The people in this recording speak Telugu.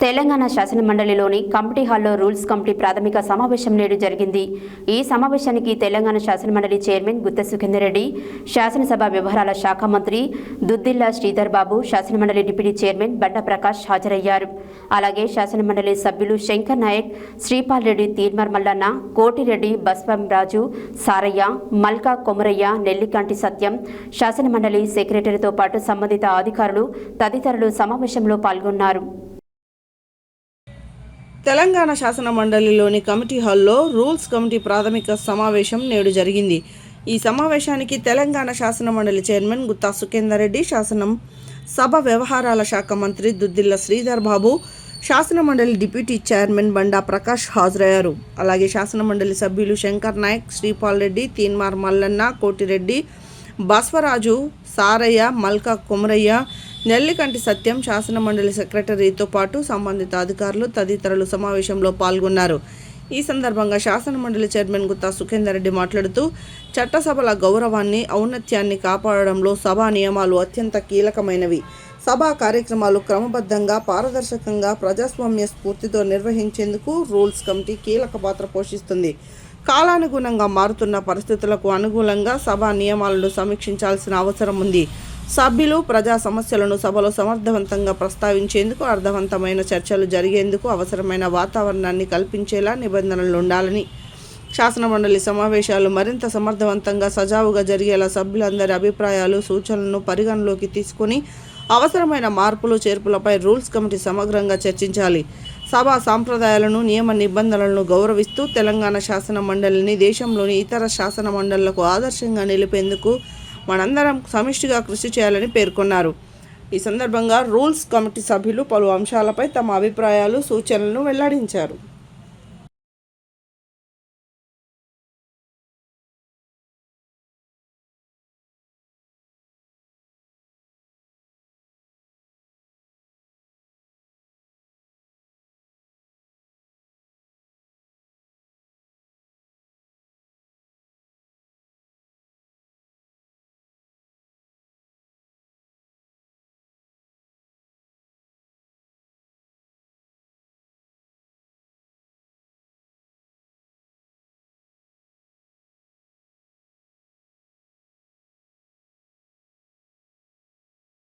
తెలంగాణ శాసన మండలిలోని కమిటీ హాల్లో రూల్స్ కమిటీ ప్రాథమిక సమావేశం నేడు జరిగింది. ఈ సమావేశానికి తెలంగాణ శాసన మండలి చైర్మన్ గుత్తా సుఖేందర్ రెడ్డి, శాసనసభ వ్యవహారాల శాఖ మంత్రి దుద్దిల్ల శ్రీధర్ బాబు, శాసన మండలి డిప్యూటీ చైర్మన్ బండ ప్రకాష్ హాజరయ్యారు. అలాగే శాసన మండలి సభ్యులు శంకర్ నాయక్, శ్రీపాల్ రెడ్డి, తీర్మార్ మల్లన్న, కోటిరెడ్డి, బస్వం రాజు, సారయ్య, మల్కా కొమరయ్య, నెల్లికంటి సత్యం, శాసన మండలి సెక్రటరీతో పాటు సంబంధిత అధికారులు తదితరులు సమావేశంలో పాల్గొన్నారు. తెలంగాణ శాసన మండలిలోని కమిటీ హాల్లో రూల్స్ కమిటీ ప్రాథమిక సమావేశం నేడు జరిగింది. ఈ సమావేశానికి తెలంగాణ శాసన మండలి చైర్మన్ గుత్తా సుఖేందర్ రెడ్డి, శాసనం సభ వ్యవహారాల శాఖ మంత్రి దుద్దిల్ల శ్రీధర్ బాబు, శాసన మండలి డిప్యూటీ చైర్మన్ బండా ప్రకాష్ హాజరయ్యారు. అలాగే శాసన మండలి సభ్యులు శంకర్ నాయక్, శ్రీపాల్ రెడ్డి, తీన్మార్ మల్లన్న, కోటిరెడ్డి, బస్వరాజు, సారయ్య, మల్కా కొమరయ్య, నెల్లికంటి సత్యం, శాసన మండలి సెక్రటరీతో పాటు సంబంధిత అధికారులు తదితరులు సమావేశంలో పాల్గొన్నారు. ఈ సందర్భంగా శాసన మండలి చైర్మన్ గుత్తా సుఖేందర్ రెడ్డి మాట్లాడుతూ, చట్టసభల గౌరవాన్ని, ఔన్నత్యాన్ని కాపాడడంలో సభా నియమాలు అత్యంత కీలకమైనవి. సభా కార్యక్రమాలు క్రమబద్ధంగా, పారదర్శకంగా, ప్రజాస్వామ్య స్ఫూర్తితో నిర్వహించేందుకు రూల్స్ కమిటీ కీలక పాత్ర పోషిస్తుంది. కాలానుగుణంగా మారుతున్న పరిస్థితులకు అనుగుణంగా సభా నియమాలను సమీక్షించాల్సిన అవసరం ఉంది. సభ్యులు ప్రజా సమస్యలను సభలో సమర్థవంతంగా ప్రస్తావించేందుకు, అర్థవంతమైన చర్చలు జరిగేందుకు అవసరమైన వాతావరణాన్ని కల్పించేలా నిబంధనలు ఉండాలని, శాసన మండలి సమావేశాలు మరింత సమర్థవంతంగా, సజావుగా జరిగేలా సభ్యులందరి అభిప్రాయాలు, సూచనలను పరిగణలోకి తీసుకుని అవసరమైన మార్పులు చేర్పులపై రూల్స్ కమిటీ సమగ్రంగా చర్చించాలి. సభా సాంప్రదాయాలను, నియమ నిబంధనలను గౌరవిస్తూ తెలంగాణ శాసన మండలిని దేశంలోని ఇతర శాసన మండళ్లకు ఆదర్శంగా నిలిపేందుకు మనందరం సమిష్టిగా కృషి చేయాలని పేర్కొన్నారు. ఈ సందర్భంగా రూల్స్ కమిటీ సభ్యులు పలు అంశాలపై తమ అభిప్రాయాలు, సూచనలను వెల్లడించారు.